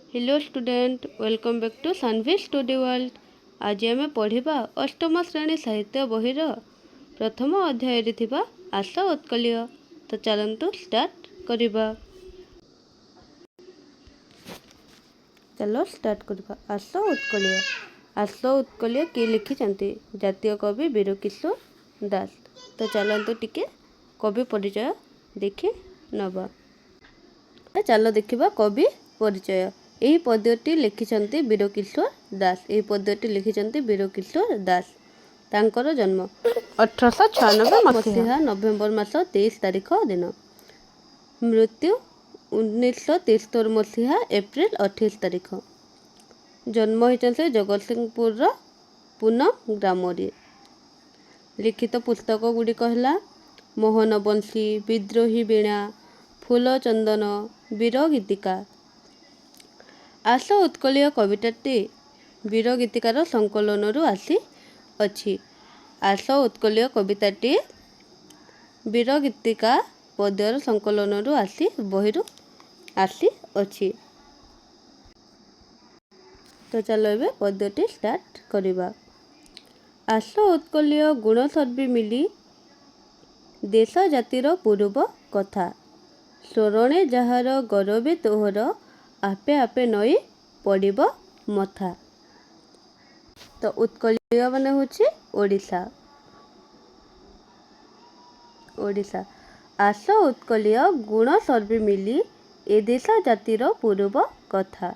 Hello student welcome back to Sanvi study world. आज आम पढ़ा अष्टम श्रेणी साहित्य बहीर प्रथम अध्याय थिबा आस उत्कलीय। तो चलतु स्टार्ट करिबा। चलो स्टार्ट करिबा। आस उत्कलीय। आस उत्कलीय किए लिखिछंती? जातीय कवि वीर किशोर दास। तो चलतु टिके कवि परिचय देखि नबा। चलो देखिबा कवि परिचय। यही पद्यटी लिखिछंती वीर किशोर दास। यही पद्यटी लिखिछंती वीर किशोर दास। तांकर जन्म 1896 मसीहा नवेम्बर मास 23 तारिख दिन। मृत्यु 1973 मसीहा एप्रिल 28 तारिख। जन्म होइछंती जगतसिंहपुर पूनम ग्राम। लिखित पुस्तक गुड़िक है मोहनबंशी, विद्रोही वीणा, फूल चंदन, वीर गीतिका। आस उत्कलीय कविताटी वीर गीतिकार संकलन आसी अछि। आस उत्कलीय कविताटी वीर गीतिका पद्यर संकलन आसी बहिरु आसी अछि। तो चलो एबे पद्यटी स्टार्ट करिबा। आस उत्कलीय गुण सर्वी मिली देश जातिर पूर्व कथा। स्वरणे जहार गौरवे तोहर आपे आपे नई पड़िब मथा। तो उत्कलीय माने होछि ओडिशा। ओडिशा। आस उत्कलीय गुण सर्वी मिली ए देश जातिर पूर्व कथा।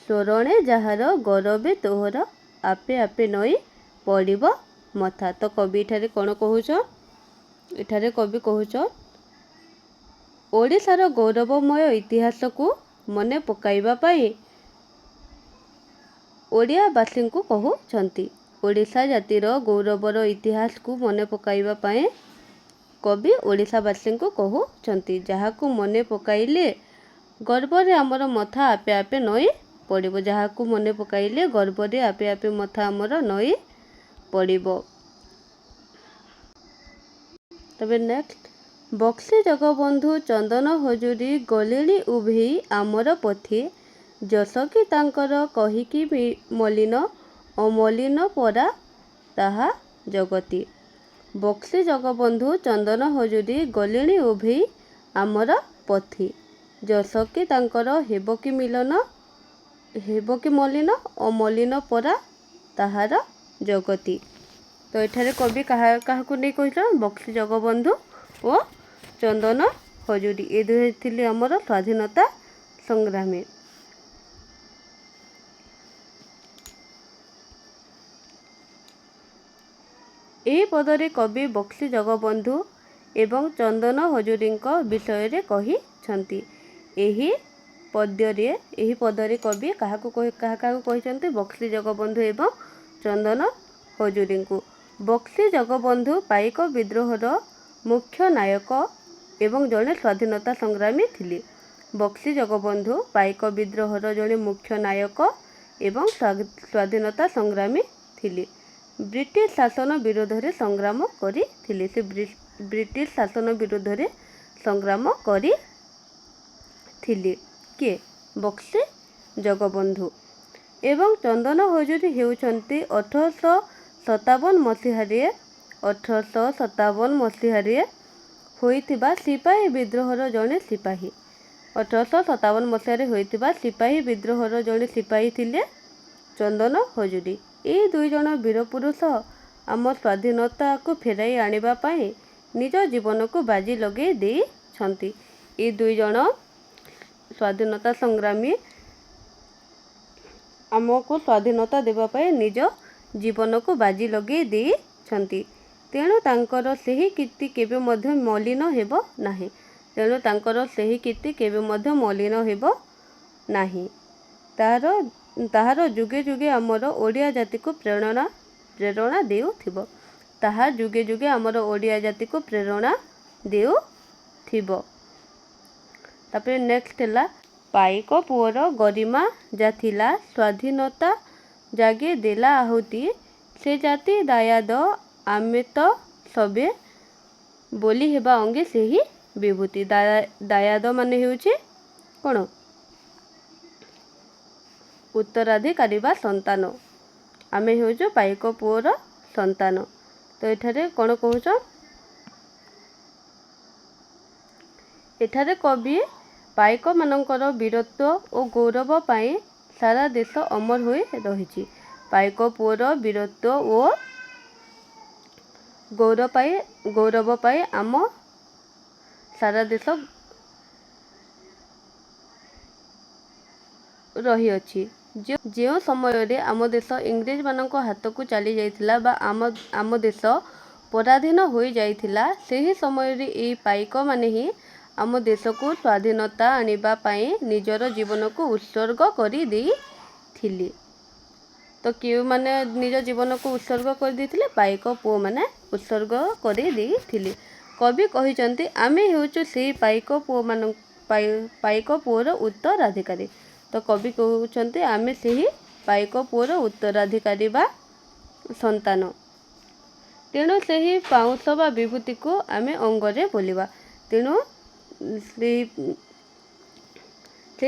स्वरणे जहार गौरवे तोहर आपे आपे नई पड़िब मथा। तो कवि एठारे कौन कहूछ? एठारे कवि कहूछ ओडिशार गौरवमय इतिहास को मने पकाइबा पाई ओडियावासी को कहउछंती। ओडिशा जातिर गौरवर इतिहास को मने पकाइबा पाई कवि ओडिशावासी को कहउछंती। जहाकू मने पकाइले गर्वरे आमर मथा आपे आपे नई पड़िबो। जहाकू मने पकाइले गर्वरे आपे आपे मथा आमर नई पड़िबो। तबे नेक्स्ट। बक्सी जगबंधु चंदन हजूरी गलेणी उभेई आमर पथी। जसकी तांकर कहिकी मलिन अमलिन परा ताहा जगती। बक्सी जगबंधु चंदन हजूरी गलेणी उभेई आमर पथी। जसकी तांकर हेबकी मिलन हेबकी मलिन अमलिन परा ताहार जगती। तो एठारे कवि काहाकू नहीं कहिला? बक्सी जगबंधु और चंदन हजूरी ए दुहे थिले आमर स्वाधीनता संग्रामी। एही पदरे कवि बक्सी जगबंधु एवं चंदन हजूरी विषय कहिछंती। एही पदरे कवि काहाकू कहिछंती? बक्सी जगबंधु एवं चंदन हजूरी को। बक्सी जगबंधु पाइक विद्रोहर मुख्य नायक एवं जड़े स्वाधीनता संग्रामी थिले। बक्सी जगबंधु पाइक विद्रोहर जड़े मुख्य नायक एवं स्वाधीनता संग्रामी थिले। ब्रिटिश शासन विरोध में संग्राम करिथिले। से ब्रिटिश शासन विरोध में संग्राम करिथिले। के बक्सी जगबंधु एवं चंदन हजूरी हेउछंती 1857 मसीह होइतिबा सिपाही विद्रोहर जड़े सिपाही। 1857 मसीह होइतिबा सिपाही विद्रोहर जड़े सिपाही थिले चंदन हजूरी। ये दुई जन वीर पुरुष आम स्वाधीनता को फेराई आनिबा पाई निज जीवन को बाजी लगे देइछंती। ये दुई जन स्वाधीनता संग्रामी आमको स्वाधीनता देबा पाई निज जीवन को बाजी लगे देइछंती। तेणु तांकर सेही कीर्ति केबे मध्य मलिन हेबो नाही। तेणु तांकर सेही कीर्ति केबे मध्य मलिन हेबो नाही। ताहार जुगे जुगे आमर ओडिया जाति को प्रेरणा देउथिबो। ताहा जुगे जुगे आमर ओडिया जाति को प्रेरणा देउथिबो। तापरे नेक्स्ट हैला पाइक पुअर गरिमा जाथिला स्वाधीनता जागे देला आहुति। से जाति दायाद आमे तो सबे बोली हेबा अंगे सेही विभूति। दायाद माने हेउछि कोन? उत्तराधिकारी बा संतान आमे हेउछु पाइक पुओर संतान। तो एठारे कौन कहूछ एठारे कवि पाइक मानकर वीरत्व और गौरव पाई सारा देश अमर होई रही। पाइक पुओर वीरत्व और गौरव पाई आम सारा देश रही अछि। जो समय रे आम देश इंग्रेज मानक हाथ को चली जाइथिला बा आम देश पराधीन होई जाइथिला सेही समय रे ए पाइक माने ही आम देश को स्वाधीनता आनिबा पाई निजर जीवन को उत्सर्ग करी देथिले। तो क्यों माने निज जीवन को उत्सर्ग कर देथिले पाइक पुओ माने उत्सर्ग करी देथिले। कवि कहिचंती आमे हेउछु सेही पाइक पुओ मान पाइक पुओर उत्तराधिकारी। तो कवि कहउचंती आमे सेही पाइक पुओर उत्तराधिकारी बा संतान। तेणु सेही पाउंस बा विभूति को आमे अंगरे बोलिबा। तेणु सेही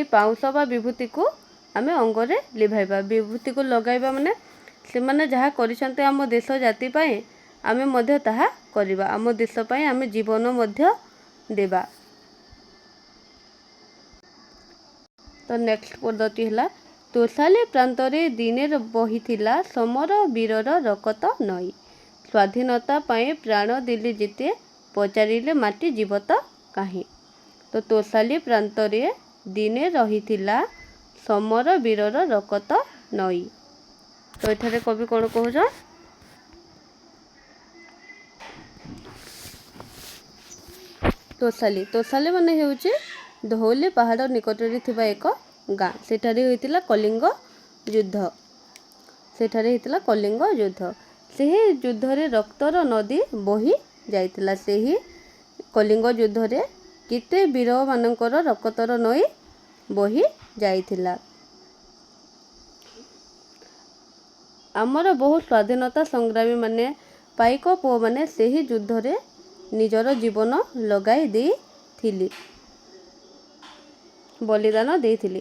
पाउंस बा विभूति को आमे अंगरे लिभाइबा। विभूति को लगाइबा माने से माने जहाँ करिसंते आम देश जाति पाए आमे मध्य ताहा करिबा। आम देश पाए आमे जीवन मध्य देबा। तो नेक्स्ट पद्धति है तोषाली प्रांतरे दिने बहिथिला समर वीरर रकत नई स्वाधीनता पाए प्राण दिली जिते पचारिले माटी जीवत काहे। तो तोषाली प्रांतरे दिने रहिथिला समर वीरर रकत नई। तो एठारे कवि कौन कहूछ तोषाली तोषाली माने हेउचे धौली पहाड़ निकटरे थिबा एक गाँ। सेठारे होइतिला कलिंग युद्ध। सेठारे होइतिला कलिंग युद्ध। सेही युद्ध रे रक्तर नदी बही जाइतिला। सेही कलिंग युद्ध रे केते वीर मानकर रक्तर नई बही जाइतिला। आमर बहु स्वाधीनता संग्रामी माने पाइक पुओ माने सेही युद्ध रे निजर जीवन लगाई देथिले बलिदान देथिले।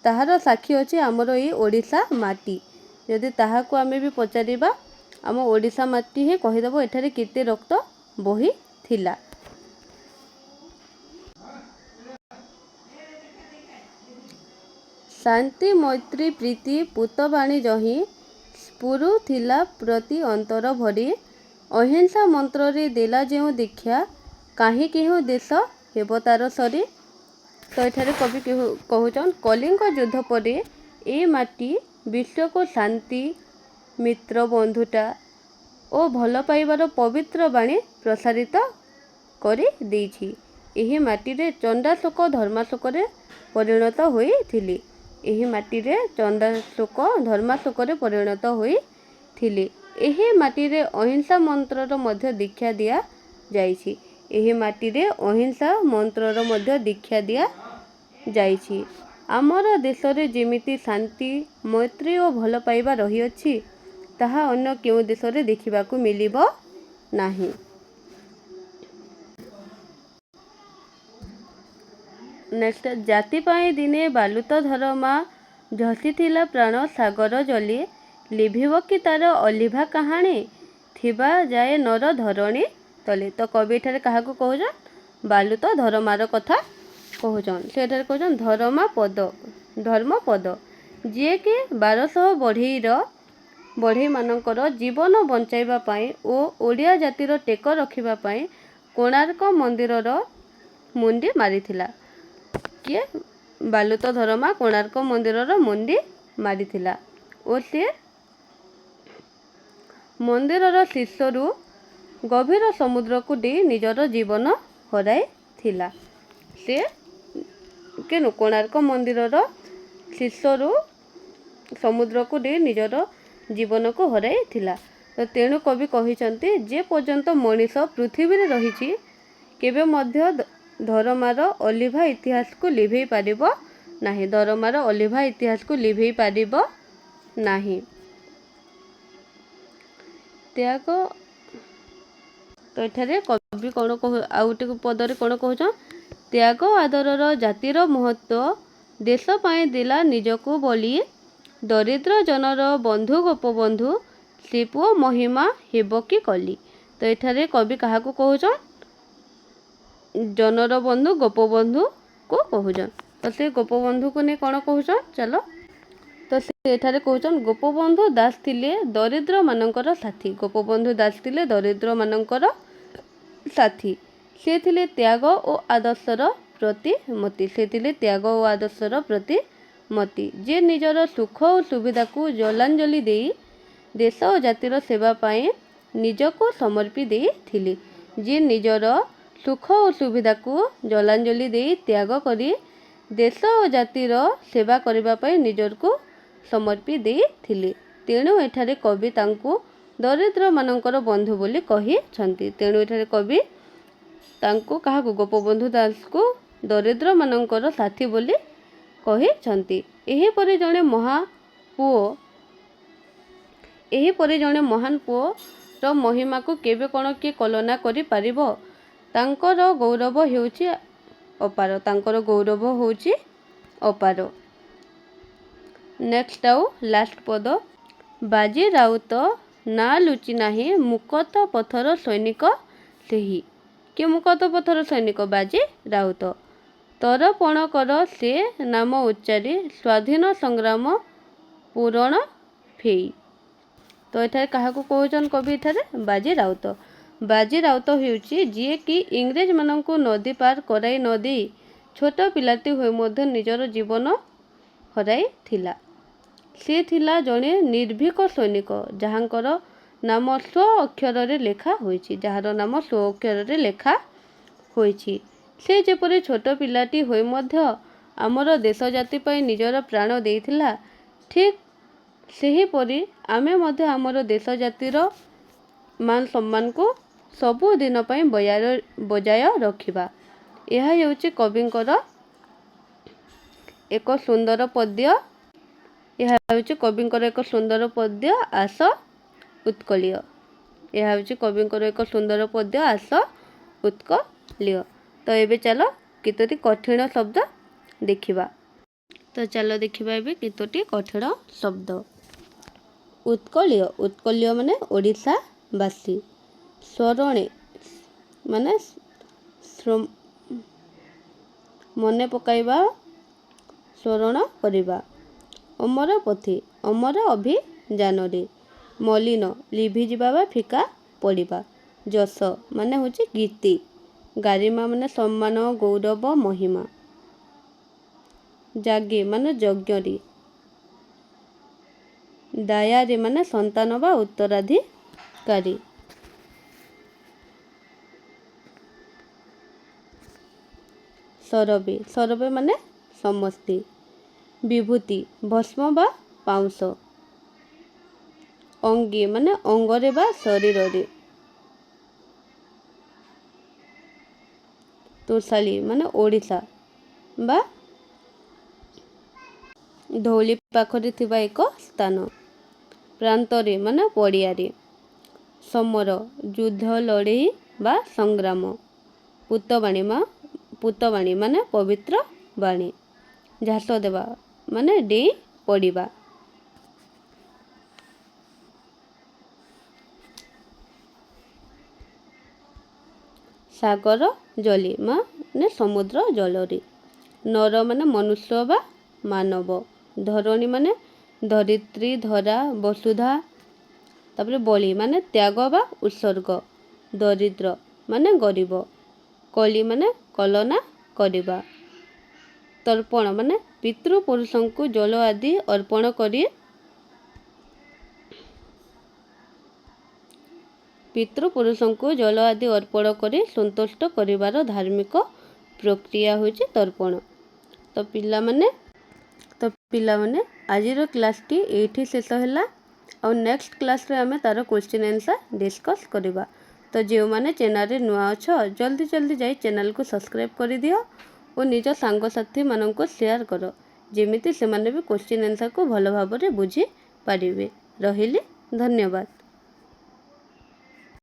ताहार साक्षी अछि आमर ए ओडिशा माटी। यदि ताहाको आमे भी पचारिबा आम ओडिशा माटी ही कहिदेबो एठारे केते रक्त बही थिला। शांति मैत्री प्रीति पुतबाणी जही स्फुरु थिला प्रति अंतर भरी अहिंसा मंत्र रे देला जेउ दीक्षा काहे केहु देश हेब तार सरी। तो एठारे कवि कहउचन कलिंग युद्ध परे ए माटी विश्व को शांति मित्र बंधुता और भल पाइबार पवित्र बाणी प्रसारित करी देइछि। एही माटी रे चंडाशोक धर्माशोक रे परिणत होइथिले। एही माटी रे चंडाशोक धर्माशोक रे परिणत होइथिले। एही माटी रे अहिंसा मंत्रर मध्य दीक्षा दिया जाइछि। एही माटी रे अहिंसा मंत्रर मध्य दीक्षा दिया जाइछि। आमर देश रे जेमिति शांति मैत्री और भल पाइबा रही अछि ताहा अन्य केउ देश रे देखिबाकू मिलिबो नाही। नेक्स्ट जाति पाई दिने बालुत धरमा झसीथिला प्राण सागर जली लिभिब कि तार अलिभा कहानी थिबा जाए नर धरणी तले। तो कवि एठारे काहाकू कहउछ बालुत धरमार कथा कहउछन। से एठारे कहउछन धर्म पद जे कि 1200 बढ़ई मानकर जीवन बंचाइबा पाई ओ ओडिया जातिर टेक रखिबा पाई कोणार्क मंदिरर मुंडी मारिथिला। किए बालुत धरमा कोणार्क मंदिरर मुंडी मारिथिला ओ से मंदिरर शीर्षरू गभीर समुद्र को डे निजर जीवन हराई थिला। से केनु कोणार्क मंदिरर शीर्षरू समुद्र को डे निजर जीवन को हराई थिला। तो तेणु कवि कहिचंती जे पर्यंत मनीष पृथ्वी रे रहिछि केबे मध्य धर्मार अलिभा इतिहास को लिभेई पारिबो नाही। धर्मार अलिभा इतिहास को लिभेई पारिबो नाही। त्याग तो एठारे कवि कौन कह आउटे पदरे कौन कहउछ त्याग आदरर जातिर महत्व देश पाई देला निजको बोली दरिद्र जनर बंधु गोपबंधु से पुओ महिमा हेब कि कली। तो एठारे कवि क्या कहउछन जनर बंधु गोपबंधु को कहउछन। तो से गोपबंधु को नहीं कौन कहउछन चलो। तो से एठारे कहउछन गोपबंधु दास थिले दरिद्र मानकर साथी। गोपबंधु दास थिले दरिद्र मानकर साथी। से थिले त्याग और आदर्शर प्रतिमती। से थिले त्याग और आदर्शर प्रतिमती जे निजर सुख और सुविधा को जलांजलि दे देश और जातिर सेवा पाए निजको समर्पी दे थिले। जे निजर सुख और सुविधा को जलांजलि दे त्याग करी देश और जातिर सेवा करबा पाए निजर को समर्पी दे थिले। तेणु एठारे कवि तांको दरिद्र मानकर बंधु बोली कही छंती। तेणु एठारे कवि तांको काहाको गोपबंधु दास को दरिद्र मानकर साथी बोली कही छंती। एही परि जणे महान पुओ रो महिमा को केबे कोन के कल्पना करि पारिबो। तांकर गौरव हेउची अपार। तांकर गौरव होउची अपार। नेक्स्ट आउ लास्ट पद बाजी राउत ना लुचि नाही मुकत पथर सैनिक सेही। कि मुकत पथर सैनिक बाजी राउत तरपण कर से नाम उच्चारी स्वाधीन संग्राम पूरण फेई। तो एठारे काहाकू कहउछन कवि एठारे बाजी राउत। बाजी राउत हेउची जे कि इंग्रेज माननकू नदी पार कराई न दे छोट पिलाटी होई मध्य निजर जीवन हराई थिला। से थिला जणे निर्भीक सैनिक जहाँकर नाम स्व अक्षर रे लेखा होईची। जहार नाम स्व अक्षर रे लेखा होईची। से जेपरि छोट पिलाटी होई मध्य आमर देश जाति पई निजर प्राण देइथिला ठीक सेही परि आमे मध्य आमर देश जातिर मान सम्मान को सबु दिन पई बजाय रखिबा। यह हेउची कविंकर एक सुंदर पद्य। यह हेउची कविंकर एक सुंदर पद्य आस उत्कलीय। यह हेउची कविंकर एक सुंदर पद्य आस उत्कलीय। तो एबे चलो केतोटी कठिन शब्द देखिबा। तो चलो देखिबा एबे केतोटी कठिन शब्द। उत्कलीय। उत्कलीय माने ओडिशा बासी। स्वरणे माने मने पकाइबा स्मरण करिबा। अमर पथी अमर अभिजानरे। मलिन लिभि जिबा बा फिका पड़िबा। जस माने होची कीर्ति। गारिमा माने सम्मान गौरव महिमा। जागे माने यज्ञरी। दायारी माने संतान बा उत्तराधिकारी। सरबे सरबे माने समस्ती। विभूति भस्म बा पाउंस। अंगी माने अंगरे बा शरीर रे। तोषाली माने ओडिशा बा धौली पाखरे थिबा एक स्थान। प्रांतरे माने पड़ियारे। समर युद्ध लड़ई बा संग्राम। पुतवाणी माने पवित्र वाणी। झास देवा माने डेई पड़िबा। सागर जली माने समुद्र जलरी। नर माने मनुष्य बा मानव। धरणी माने धरित्री धरा वसुधा। तापरे बलि माने त्याग बा उत्सर्ग। दरिद्र माने गरीब। कली माने कलना करिबा। तर्पण माने पितृपुरुषों को जल आदि अर्पण करी पितृपुरुषों को जल आदि अर्पण करी संतुष्ट करिवार धार्मिक प्रक्रिया होची तर्पण। तो पिला माने आजिर क्लास टी एठी शेष होला। और नेक्स्ट क्लास रे आमे तार क्वेश्चन आंसर डिस्कस करिबा। तो जो माने चैनल रे नुआ अछ जल्दी जल्दी जाई चैनल को सब्सक्राइब करि दियो और निज सांग साथी मानन को शेयर करो जेमिति से माने भी क्वेश्चन आंसर को भलो भाबरे बुझी पारिबे। रहिली धन्यवाद।